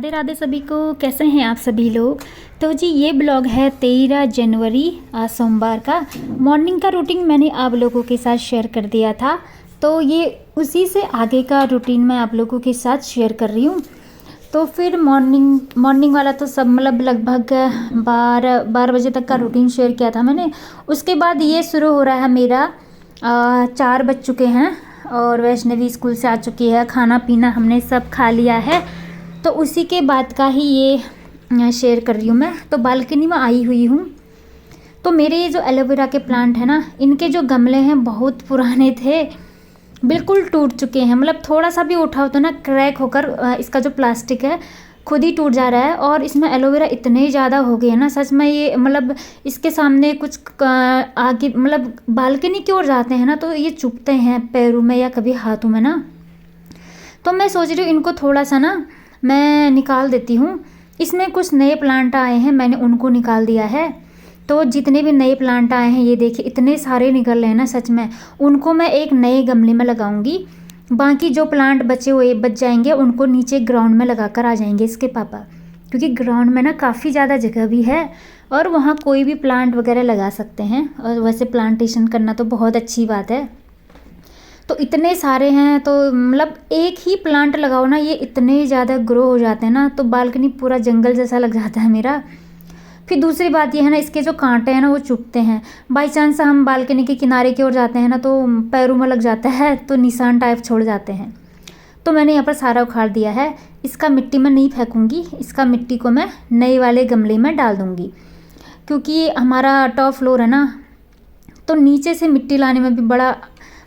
राधे राधे सभी को। कैसे हैं आप सभी लोग। तो जी ये ब्लॉग है 13 जनवरी आज सोमवार का। मॉर्निंग का रूटीन मैंने आप लोगों के साथ शेयर कर दिया था, तो ये उसी से आगे का रूटीन मैं आप लोगों के साथ शेयर कर रही हूँ। तो फिर मॉर्निंग वाला तो सब मतलब लगभग 12 बजे तक का रूटीन शेयर किया था मैंने। उसके बाद ये शुरू हो रहा है मेरा 4 बज चुके हैं और वैष्णवी स्कूल से आ चुकी है। खाना पीना हमने सब खा लिया है, तो उसी के बाद का ही ये शेयर कर रही हूँ मैं। तो बालकनी में आई हुई हूँ। तो मेरे ये जो एलोवेरा के प्लांट है ना, इनके जो गमले हैं बहुत पुराने थे, बिल्कुल टूट चुके हैं। मतलब थोड़ा सा भी उठाओ तो ना क्रैक होकर इसका जो प्लास्टिक है खुद ही टूट जा रहा है। और इसमें एलोवेरा इतने ज़्यादा हो गए हैं ना, सच में ये मतलब इसके सामने कुछ आगे मतलब बालकनी की ओर जाते हैं ना तो ये चुभते हैं पैरों में या कभी हाथों में ना। तो मैं सोच रही हूँ इनको थोड़ा सा ना मैं निकाल देती हूँ। इसमें कुछ नए प्लांट आए हैं, मैंने उनको निकाल दिया है। तो जितने भी नए प्लांट आए हैं ये देखिए इतने सारे निकल रहे हैं ना, सच में उनको मैं एक नए गमले में लगाऊंगी। बाकी जो प्लांट बच जाएंगे उनको नीचे ग्राउंड में लगा कर आ जाएंगे इसके पापा, क्योंकि ग्राउंड में ना काफ़ी ज़्यादा जगह भी है और वहाँ कोई भी प्लांट वगैरह लगा सकते हैं। और वैसे प्लांटेशन करना तो बहुत अच्छी बात है। तो इतने सारे हैं तो मतलब एक ही प्लांट लगाओ ना, ये इतने ज़्यादा ग्रो हो जाते हैं ना, तो बालकनी पूरा जंगल जैसा लग जाता है मेरा। फिर दूसरी बात ये है ना, इसके जो कांटे हैं ना वो चुभते हैं। बाई चांस हम बालकनी के किनारे की ओर जाते हैं ना तो पैरों में लग जाता है, तो निशान टाइप छोड़ जाते हैं। तो मैंने यहाँ पर सारा उखाड़ दिया है। इसका मिट्टी में नहीं फेंकूँगी, इसका मिट्टी को मैं नए वाले गमले में डाल दूँगी, क्योंकि हमारा टॉप फ्लोर है ना, तो नीचे से मिट्टी लाने में भी बड़ा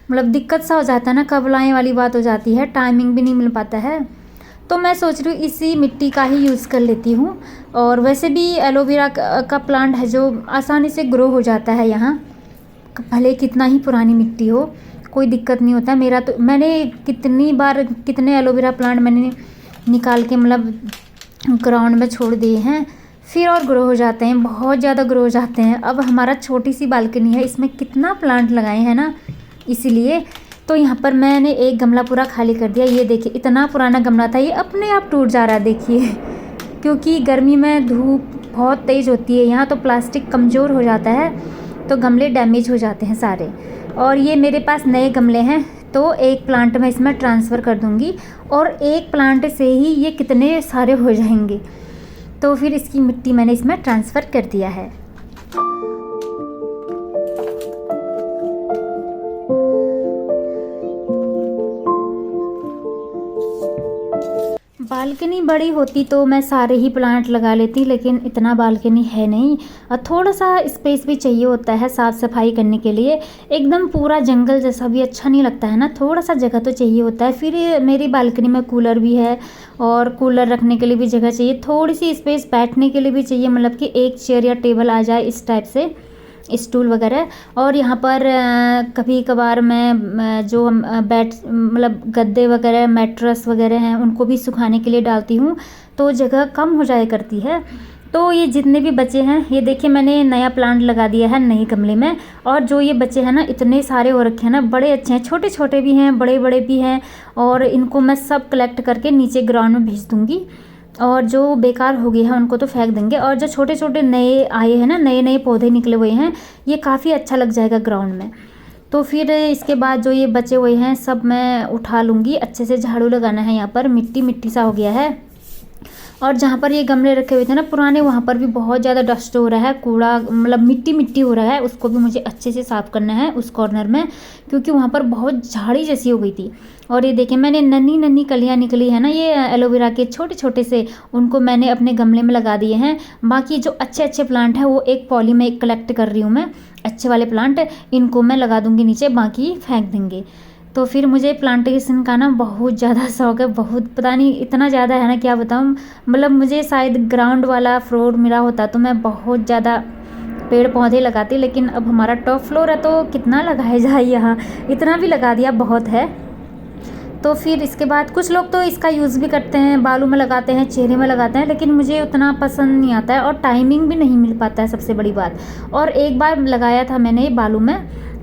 मतलब दिक्कत सा हो जाता है ना, कब लाएं वाली बात हो जाती है, टाइमिंग भी नहीं मिल पाता है। तो मैं सोच रही हूँ इसी मिट्टी का ही यूज़ कर लेती हूँ। और वैसे भी एलोवेरा का प्लांट है जो आसानी से ग्रो हो जाता है यहाँ, भले कितना ही पुरानी मिट्टी हो, कोई दिक्कत नहीं होता। मेरा तो मैंने कितने एलोवेरा प्लांट मैंने निकाल के मतलब ग्राउंड में छोड़ दिए हैं, फिर और ग्रो हो जाते हैं, बहुत ज़्यादा ग्रो हो जाते हैं। अब हमारा छोटी सी बालकनी है, इसमें कितना प्लांट लगाए हैं ना, इसीलिए। तो यहाँ पर मैंने एक गमला पूरा खाली कर दिया। ये देखिए इतना पुराना गमला था, ये अपने आप टूट जा रहा है देखिए, क्योंकि गर्मी में धूप बहुत तेज़ होती है यहाँ, तो प्लास्टिक कमज़ोर हो जाता है, तो गमले डैमेज हो जाते हैं सारे। और ये मेरे पास नए गमले हैं, तो एक प्लांट में इसमें ट्रांसफ़र कर दूँगी और एक प्लांट से ही ये कितने सारे हो जाएंगे। तो फिर इसकी मिट्टी मैंने इसमें ट्रांसफ़र कर दिया है। बालकनी बड़ी होती तो मैं सारे ही प्लांट लगा लेती, लेकिन इतना बालकनी है नहीं और थोड़ा सा स्पेस भी चाहिए होता है साफ़ सफाई करने के लिए। एकदम पूरा जंगल जैसा भी अच्छा नहीं लगता है ना, थोड़ा सा जगह तो चाहिए होता है। फिर मेरी बालकनी में कूलर भी है और कूलर रखने के लिए भी जगह चाहिए, थोड़ी सी स्पेस बैठने के लिए भी चाहिए, मतलब कि एक चेयर या टेबल आ जाए इस टाइप से, स्टूल वगैरह। और यहाँ पर कभी कभार मैं जो हम बेड मतलब गद्दे वगैरह मैट्रेस वगैरह हैं उनको भी सुखाने के लिए डालती हूँ, तो जगह कम हो जाया करती है। तो ये जितने भी बचे हैं, ये देखिए मैंने नया प्लांट लगा दिया है नए गमले में। और जो ये बचे हैं ना, इतने सारे हो रखे हैं ना, बड़े अच्छे हैं, छोटे छोटे भी हैं, बड़े बड़े भी हैं। और इनको मैं सब कलेक्ट करके नीचे ग्राउंड में भेज दूँगी, और जो बेकार हो गए हैं उनको तो फेंक देंगे। और जो छोटे छोटे नए आए हैं ना, नए नए पौधे निकले हुए हैं, ये काफ़ी अच्छा लग जाएगा ग्राउंड में। तो फिर इसके बाद जो ये बचे हुए हैं सब मैं उठा लूँगी, अच्छे से झाड़ू लगाना है। यहाँ पर मिट्टी मिट्टी सा हो गया है। और जहाँ पर ये गमले रखे हुए थे ना पुराने, वहाँ पर भी बहुत ज़्यादा डस्ट हो रहा है, कूड़ा मतलब मिट्टी मिट्टी हो रहा है, उसको भी मुझे अच्छे से साफ़ करना है उस कॉर्नर में, क्योंकि वहाँ पर बहुत झाड़ी जैसी हो गई थी। और ये देखिए मैंने नन्ही नन्ही कलियाँ निकली है ना ये एलोवेरा के छोटे छोटे से, उनको मैंने अपने गमले में लगा दिए हैं। बाकी जो अच्छे अच्छे प्लांट हैं वो एक पॉली में कलेक्ट कर रही हूँ मैं, अच्छे वाले प्लांट, इनको मैं लगा दूँगी नीचे, बाकी फेंक देंगे। तो फिर मुझे प्लांटेशन का ना बहुत ज़्यादा शौक़ है, बहुत पता नहीं इतना ज़्यादा है ना क्या बताऊँ। मतलब मुझे शायद ग्राउंड वाला फ्लोर मिला होता तो मैं बहुत ज़्यादा पेड़ पौधे लगाती, लेकिन अब हमारा टॉप फ्लोर है तो कितना लगाया जाए, यहाँ इतना भी लगा दिया बहुत है। तो फिर इसके बाद कुछ लोग तो इसका यूज़ भी करते हैं, बालों में लगाते हैं, चेहरे में लगाते हैं, लेकिन मुझे उतना पसंद नहीं आता है और टाइमिंग भी नहीं मिल पाता है सबसे बड़ी बात। और एक बार लगाया था मैंने बालों में,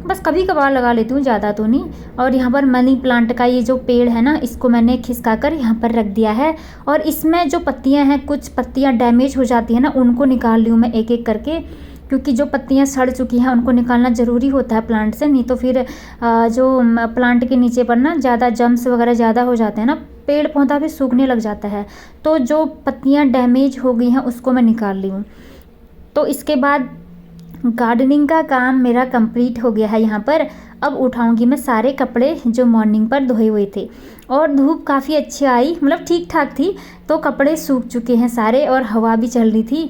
बस कभी कभार लगा लेती हूँ, ज़्यादा तो नहीं। और यहाँ पर मनी प्लांट का ये जो पेड़ है ना, इसको मैंने खिसका कर यहाँ पर रख दिया है। और इसमें जो पत्तियाँ हैं, कुछ पत्तियाँ डैमेज हो जाती हैं ना, उनको निकाल रही हूँ मैं एक एक करके, क्योंकि जो पत्तियाँ सड़ चुकी हैं उनको निकालना ज़रूरी होता है प्लांट से, नहीं तो फिर जो प्लांट के नीचे पर ना ज़्यादा जम्स वगैरह ज़्यादा हो जाते हैं ना, पेड़ पौधा भी सूखने लग जाता है। तो जो पत्तियाँ डैमेज हो गई हैं उसको मैं निकाल ली हूँ। तो इसके बाद गार्डनिंग का काम मेरा कंप्लीट हो गया है यहाँ पर। अब उठाऊंगी मैं सारे कपड़े जो मॉर्निंग पर धोए हुए थे। और धूप काफ़ी अच्छी आई, मतलब ठीक ठाक थी, तो कपड़े सूख चुके हैं सारे और हवा भी चल रही थी।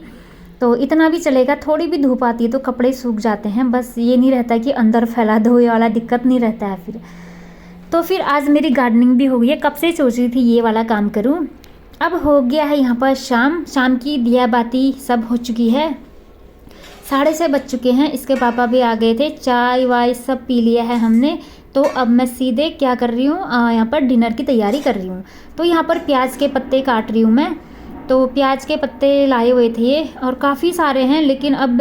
तो इतना भी चलेगा, थोड़ी भी धूप आती है तो कपड़े सूख जाते हैं, बस ये नहीं रहता कि अंदर फैला दो, ये वाला दिक्कत नहीं रहता है फिर। तो फिर आज मेरी गार्डनिंग भी हो गई है, कब से सोच रही थी ये वाला काम करूँ। अब हो गया है यहाँ पर शाम की दिया बाती सब हो चुकी है, 6:30 बज चुके हैं। इसके पापा भी आ गए थे, चाय वाय सब पी लिया है हमने। तो अब मैं सीधे क्या कर रही हूँ, यहाँ पर डिनर की तैयारी कर रही हूँ। तो यहाँ पर प्याज के पत्ते काट रही हूँ मैं। तो प्याज के पत्ते लाए हुए थे और काफ़ी सारे हैं, लेकिन अब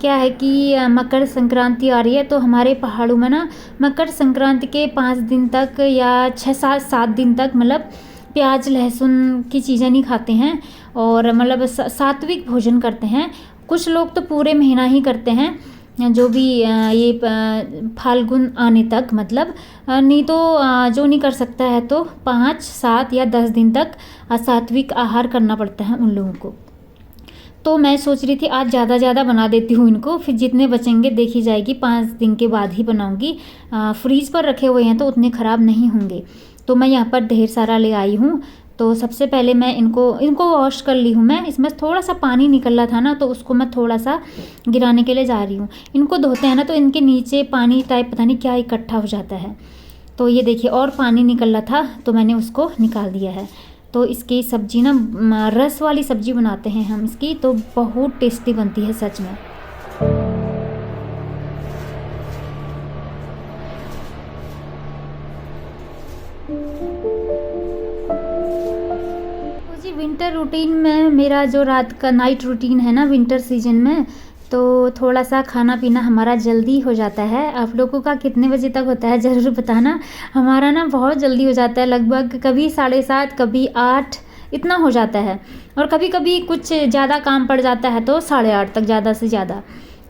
क्या है कि मकर संक्रांति आ रही है, तो हमारे पहाड़ों में ना मकर संक्रांति के 5 दिन तक या 6-7 दिन तक मतलब प्याज लहसुन की चीज़ें नहीं खाते हैं, और मतलब सात्विक भोजन करते हैं। कुछ लोग तो पूरे महीना ही करते हैं, जो भी ये फाल्गुन आने तक, मतलब नहीं तो जो नहीं कर सकता है तो 5, 7 या 10 दिन तक सात्विक आहार करना पड़ता है उन लोगों को। तो मैं सोच रही थी आज ज़्यादा बना देती हूँ इनको, फिर जितने बचेंगे देखी जाएगी, 5 दिन के बाद ही बनाऊँगी। फ्रीज पर रखे हुए हैं तो उतने ख़राब नहीं होंगे। तो मैं यहाँ पर ढेर सारा ले आई हूँ। तो सबसे पहले मैं इनको वॉश कर ली हूँ मैं। इसमें थोड़ा सा पानी निकल रहा था ना, तो उसको मैं थोड़ा सा गिराने के लिए जा रही हूँ। इनको धोते हैं ना तो इनके नीचे पानी टाइप पता नहीं क्या इकट्ठा हो जाता है। तो ये देखिए और पानी निकल रहा था, तो मैंने उसको निकाल दिया है। तो इसकी सब्ज़ी ना रस वाली सब्ज़ी बनाते हैं हम इसकी, तो बहुत टेस्टी बनती है सच में। विंटर रूटीन में मेरा जो रात का नाइट रूटीन है ना, विंटर सीजन में, तो थोड़ा सा खाना पीना हमारा जल्दी हो जाता है। आप लोगों का कितने बजे तक होता है ज़रूर बताना। हमारा ना बहुत जल्दी हो जाता है, लगभग कभी 7:30 कभी 8 इतना हो जाता है। और कभी कभी कुछ ज़्यादा काम पड़ जाता है तो 8:30 तक ज़्यादा से ज़्यादा।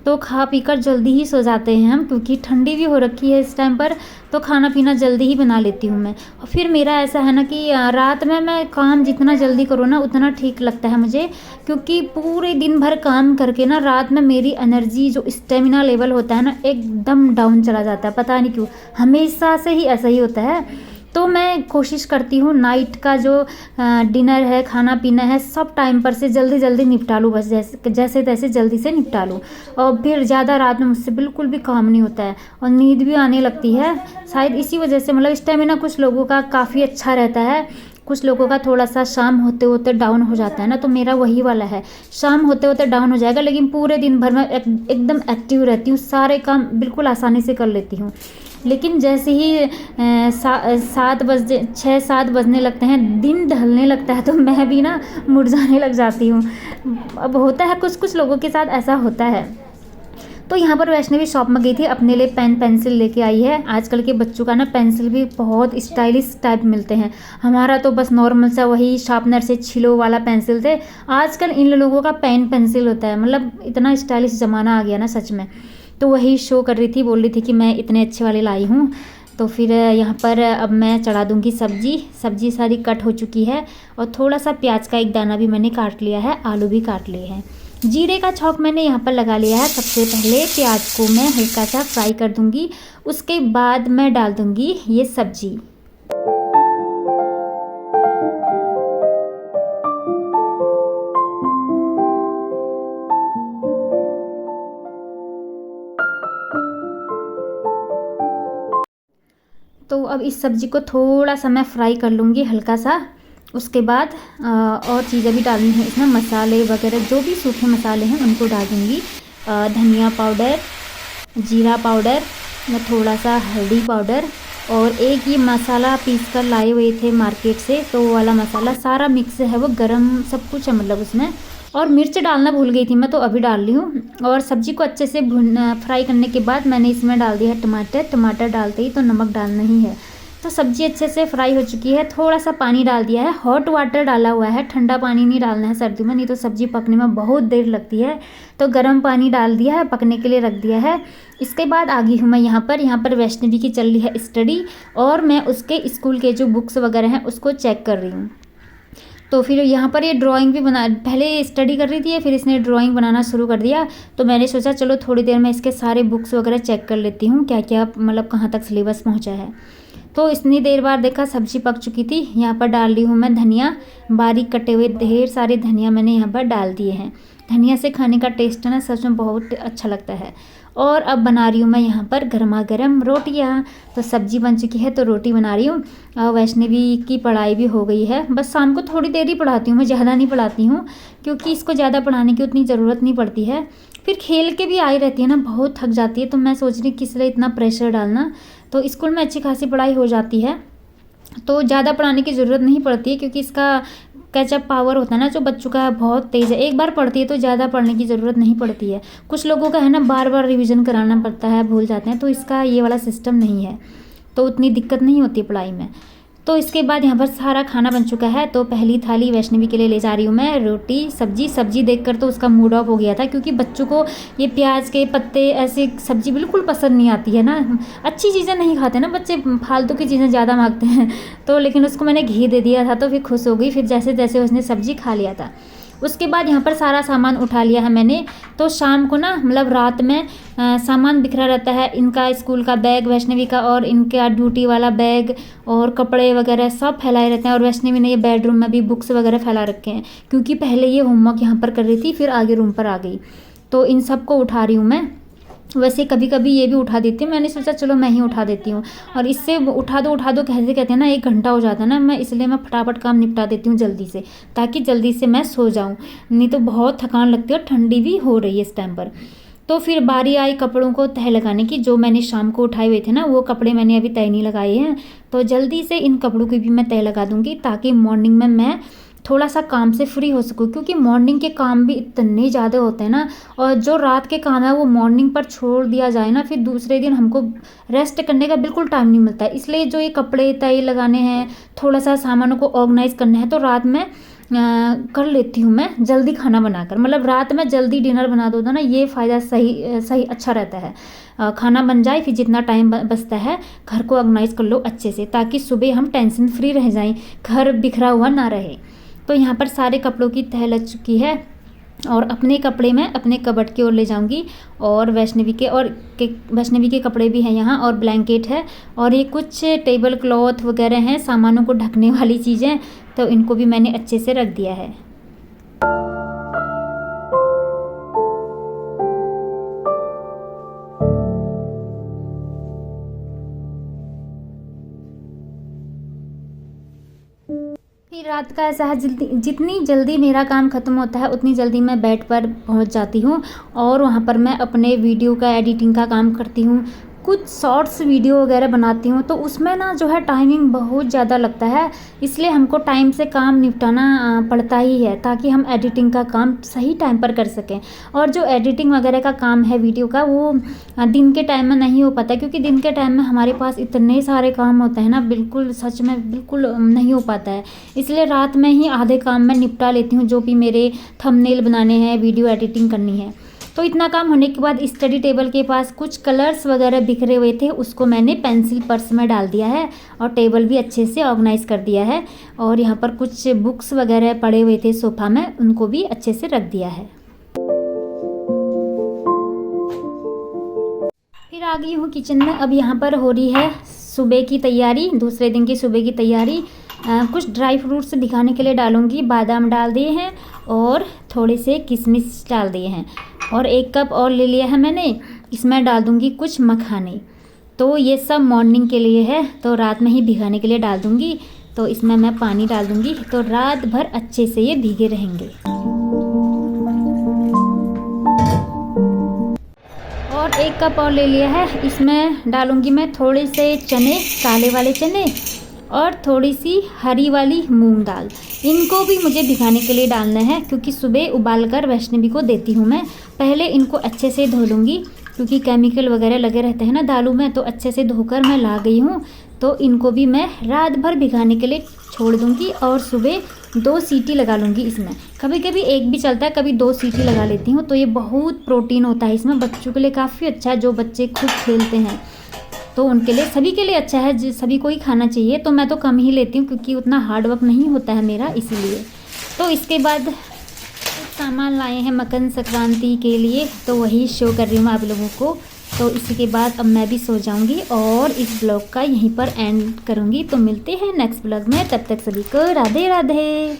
तो खा पी कर जल्दी ही सो जाते हैं हम, क्योंकि ठंडी भी हो रखी है इस टाइम पर, तो खाना पीना जल्दी ही बना लेती हूँ मैं। और फिर मेरा ऐसा है ना कि रात में मैं काम जितना जल्दी करूँ ना उतना ठीक लगता है मुझे, क्योंकि पूरे दिन भर काम करके ना रात में मेरी एनर्जी जो स्टेमिना लेवल होता है ना एकदम डाउन चला जाता है, पता नहीं क्यों, हमेशा से ही ऐसा ही होता है। तो मैं कोशिश करती हूँ नाइट का जो डिनर है, खाना पीना है, सब टाइम पर से जल्दी निपटा लूँ, बस जैसे तैसे जल्दी से निपटा लूँ। और फिर ज़्यादा रात में मुझसे बिल्कुल भी काम नहीं होता है और नींद भी आने लगती है। शायद इसी वजह से, मतलब स्टेमिना कुछ लोगों का काफ़ी अच्छा रहता है, कुछ लोगों का थोड़ा सा शाम होते होते डाउन हो जाता है ना, तो मेरा वही वाला है, शाम होते होते डाउन हो जाएगा, लेकिन पूरे दिन भर मैं एकदम एक्टिव रहती हूँ, सारे काम बिल्कुल आसानी से कर लेती हूँ। लेकिन जैसे ही 6-7 बजने लगते हैं, दिन ढलने लगता है, तो मैं भी ना मुरझाने लग जाती हूँ। अब होता है कुछ लोगों के साथ ऐसा होता है। तो यहाँ पर वैष्णवी शॉप में गई थी, अपने लिए पेन पेंसिल लेके आई है। आजकल के बच्चों का ना पेंसिल भी बहुत स्टाइलिश टाइप मिलते हैं। हमारा तो बस नॉर्मल सा वही शार्पनर से छिलो वाला पेंसिल थे, आजकल इन लोगों का पेन पेंसिल होता है। मतलब इतना स्टाइलिश ज़माना आ गया ना सच में। तो वही शो कर रही थी, बोल रही थी कि मैं इतने अच्छे वाले लाई हूँ। तो फिर यहाँ पर अब मैं चढ़ा दूँगी सब्जी सारी कट हो चुकी है, और थोड़ा सा प्याज का एक दाना भी मैंने काट लिया है, आलू भी काट लिए हैं। जीरे का छौंक मैंने यहाँ पर लगा लिया है। सबसे पहले प्याज को मैं हल्का सा फ्राई कर दूँगी, उसके बाद मैं डाल दूँगी ये सब्जी। तो अब इस सब्ज़ी को थोड़ा सा मैं फ्राई कर लूँगी हल्का सा। उसके बाद और चीज़ें भी डालनी है इसमें, मसाले वगैरह जो भी सूखे मसाले हैं उनको डाल दूँगी। धनिया पाउडर, जीरा पाउडर, थोड़ा सा हल्दी पाउडर, और एक ये मसाला पीस कर लाए हुए थे मार्केट से, तो वो वाला मसाला सारा मिक्स है, वो गरम सब कुछ है मतलब उसमें। और मिर्च डालना भूल गई थी मैं, तो अभी डाल रही हूँ। और सब्ज़ी को अच्छे से फ्राई करने के बाद मैंने इसमें डाल दिया है टमाटर। टमाटर डालते ही तो नमक डालना ही है। तो सब्ज़ी अच्छे से फ्राई हो चुकी है। थोड़ा सा पानी डाल दिया है, हॉट वाटर डाला हुआ है, ठंडा पानी नहीं डालना है सर्दी में, नहीं तो सब्ज़ी पकने में बहुत देर लगती है। तो गर्म पानी डाल दिया है, पकने के लिए रख दिया है। इसके बाद आ गई हूँ मैं यहाँ पर वैष्णवी की चल रही है स्टडी, और मैं उसके स्कूल के जो बुक्स वगैरह हैं उसको चेक कर रही हूँ। तो फिर यहाँ पर ये ड्राइंग भी बना, पहले स्टडी कर रही थी, फिर इसने ड्राइंग बनाना शुरू कर दिया। तो मैंने सोचा चलो थोड़ी देर में इसके सारे बुक्स वगैरह चेक कर लेती हूँ, क्या क्या मतलब कहाँ तक सिलेबस पहुँचा है। तो इतनी देर बाद देखा सब्जी पक चुकी थी। यहाँ पर डाल रही हूँ मैं धनिया, बारीक कटे हुए ढेर सारे धनिया मैंने यहाँ पर डाल दिए हैं। धनिया से खाने का टेस्ट है ना सच में बहुत अच्छा लगता है। और अब बना रही हूँ मैं यहाँ पर गर्मा गर्म रोटियाँ। तो सब्जी बन चुकी है तो रोटी बना रही हूँ। वैष्णवी की पढ़ाई भी हो गई है, बस शाम को थोड़ी देर ही पढ़ाती हूँ मैं, ज़्यादा नहीं पढ़ाती हूँ क्योंकि इसको ज़्यादा पढ़ाने की उतनी ज़रूरत नहीं पड़ती है। फिर खेल के भी आई रहती है ना, बहुत थक जाती है, तो मैं सोच रही किस लिए इतना प्रेशर डालना। तो स्कूल में अच्छी खासी पढ़ाई हो जाती है, तो ज़्यादा पढ़ाने की ज़रूरत नहीं पड़ती है क्योंकि इसका कैचअप पावर होता है ना जो बच्चों का बहुत तेज़ है। एक बार पढ़ती है तो ज़्यादा पढ़ने की ज़रूरत नहीं पड़ती है। कुछ लोगों का है ना बार बार रिवीजन कराना पड़ता है, भूल जाते हैं, तो इसका ये वाला सिस्टम नहीं है, तो उतनी दिक्कत नहीं होती पढ़ाई में। तो इसके बाद यहाँ पर सारा खाना बन चुका है। तो पहली थाली वैष्णवी के लिए ले जा रही हूँ मैं, रोटी सब्जी देखकर तो उसका मूड ऑफ हो गया था क्योंकि बच्चों को ये प्याज के पत्ते ऐसे सब्जी बिल्कुल पसंद नहीं आती है ना, अच्छी चीज़ें नहीं खाते ना बच्चे, फालतू की चीज़ें ज़्यादा मांगते हैं। तो लेकिन उसको मैंने घी दे दिया था तो फिर खुश हो गई, फिर जैसे जैसे उसने सब्जी खा लिया था। उसके बाद यहाँ पर सारा सामान उठा लिया है मैंने। तो शाम को ना मतलब रात में सामान बिखरा रहता है, इनका स्कूल का बैग वैष्णवी का, और इनका ड्यूटी वाला बैग और कपड़े वगैरह सब फैलाए रहते हैं। और वैष्णवी ने ये बेडरूम में भी बुक्स वगैरह फैला रखे हैं क्योंकि पहले ये होमवर्क यहाँ पर कर रही थी, फिर आगे रूम पर आ गई। तो इन सब को उठा रही हूँ मैं। वैसे कभी कभी ये भी उठा देती हूँ, मैंने सोचा चलो मैं ही उठा देती हूँ। और इससे उठा दो कहते हैं ना 1 घंटा हो जाता है ना, मैं इसलिए मैं फटाफट काम निपटा देती हूँ जल्दी से, ताकि जल्दी से मैं सो जाऊँ, नहीं तो बहुत थकान लगती है और ठंडी भी हो रही है इस टाइम पर। तो फिर बारी आई कपड़ों को तह लगाने की। जो मैंने शाम को उठाए हुए थे ना वो कपड़े मैंने अभी तह नहीं लगाए हैं, तो जल्दी से इन कपड़ों की भी मैं तह लगा दूँगी ताकि मॉर्निंग में मैं थोड़ा सा काम से फ्री हो सकूँ, क्योंकि मॉर्निंग के काम भी इतने ज़्यादा होते हैं ना, और जो रात के काम है वो मॉर्निंग पर छोड़ दिया जाए ना, फिर दूसरे दिन हमको रेस्ट करने का बिल्कुल टाइम नहीं मिलता है। इसलिए जो ये कपड़े तय लगाने हैं, थोड़ा सा सामानों को ऑर्गेनाइज करना है, तो रात में कर लेती हूँ मैं जल्दी खाना बनाकर, मतलब रात में जल्दी डिनर बना दो ना, ये फ़ायदा सही अच्छा रहता है। खाना बन जाए, फिर जितना टाइम बचता है घर को ऑर्गेनाइज कर लो अच्छे से, ताकि सुबह हम टेंशन फ्री रह जाएं, घर बिखरा हुआ ना रहे। तो यहाँ पर सारे कपड़ों की तह लग चुकी है, और अपने कपड़े मैं अपने कबर्ड की ओर ले जाऊंगी, और वैष्णवी के कपड़े भी हैं यहाँ, और ब्लैंकेट है, और ये कुछ टेबल क्लॉथ वगैरह हैं, सामानों को ढकने वाली चीज़ें, तो इनको भी मैंने अच्छे से रख दिया है। फिर रात का ऐसा है, जितनी जल्दी मेरा काम ख़त्म होता है उतनी जल्दी मैं बेड पर पहुंच जाती हूं, और वहां पर मैं अपने वीडियो का एडिटिंग का काम करती हूं, कुछ शॉर्ट्स वीडियो वगैरह बनाती हूँ। तो उसमें ना जो है टाइमिंग बहुत ज़्यादा लगता है, इसलिए हमको टाइम से काम निपटाना पड़ता ही है, ताकि हम एडिटिंग का काम सही टाइम पर कर सकें। और जो एडिटिंग वगैरह का काम है वीडियो का, वो दिन के टाइम में नहीं हो पाता, क्योंकि दिन के टाइम में हमारे पास इतने सारे काम होते हैं ना, बिल्कुल सच में बिल्कुल नहीं हो पाता है। इसलिए रात में ही आधे काम मैं निपटा लेती हूँ, जो भी मेरे थंबनेल बनाने हैं, वीडियो एडिटिंग करनी है। तो इतना काम होने के बाद स्टडी टेबल के पास कुछ कलर्स वगैरह बिखरे हुए थे, उसको मैंने पेंसिल पर्स में डाल दिया है, और टेबल भी अच्छे से ऑर्गेनाइज कर दिया है। और यहाँ पर कुछ बुक्स वगैरह पड़े हुए थे सोफ़ा में, उनको भी अच्छे से रख दिया है। फिर आ गई हूँ किचन में। अब यहाँ पर हो रही है सुबह की तैयारी, दूसरे दिन की सुबह की तैयारी। कुछ ड्राई फ्रूट्स दिखाने के लिए डालूंगी। बादाम डाल दिए हैं और थोड़े से किशमिश डाल दिए हैं, और 1 कप और ले लिया है मैंने, इसमें डाल दूंगी कुछ मखाने। तो ये सब मॉर्निंग के लिए है, तो रात में ही भिगाने के लिए डाल दूंगी। तो इसमें मैं पानी डाल दूंगी, तो रात भर अच्छे से ये भीगे रहेंगे। और 1 कप और ले लिया है, इसमें डालूंगी मैं थोड़े से चने, काले वाले चने, और थोड़ी सी हरी वाली मूंग दाल, इनको भी मुझे भिगाने के लिए डालना है क्योंकि सुबह उबाल कर वैष्णवी को देती हूँ मैं। पहले इनको अच्छे से धो लूँगी क्योंकि केमिकल वगैरह लगे रहते हैं ना दालों में, तो अच्छे से धोकर मैं ला गई हूँ। तो इनको भी मैं रात भर भिगाने के लिए छोड़ दूँगी और सुबह 2 सीटी लगा लूँगी इसमें। कभी कभी एक भी चलता है, कभी 2 सीटी लगा लेती हूँ। तो ये बहुत प्रोटीन होता है इसमें, बच्चों के लिए काफ़ी अच्छा है। जो बच्चे खूब खेलते हैं तो उनके लिए, सभी के लिए अच्छा है, सभी को ही खाना चाहिए। तो मैं तो कम ही लेती हूँ क्योंकि उतना हार्ड वर्क नहीं होता है मेरा, इसीलिए। तो इसके बाद कुछ सामान लाए हैं मकर संक्रांति के लिए, तो वही शो कर रही हूँ मैं आप लोगों को। तो इसी के बाद अब मैं भी सो जाऊंगी और इस ब्लॉग का यहीं पर एंड करूंगी। तो मिलते हैं नेक्स्ट ब्लॉग में, तब तक सभी को राधे राधे।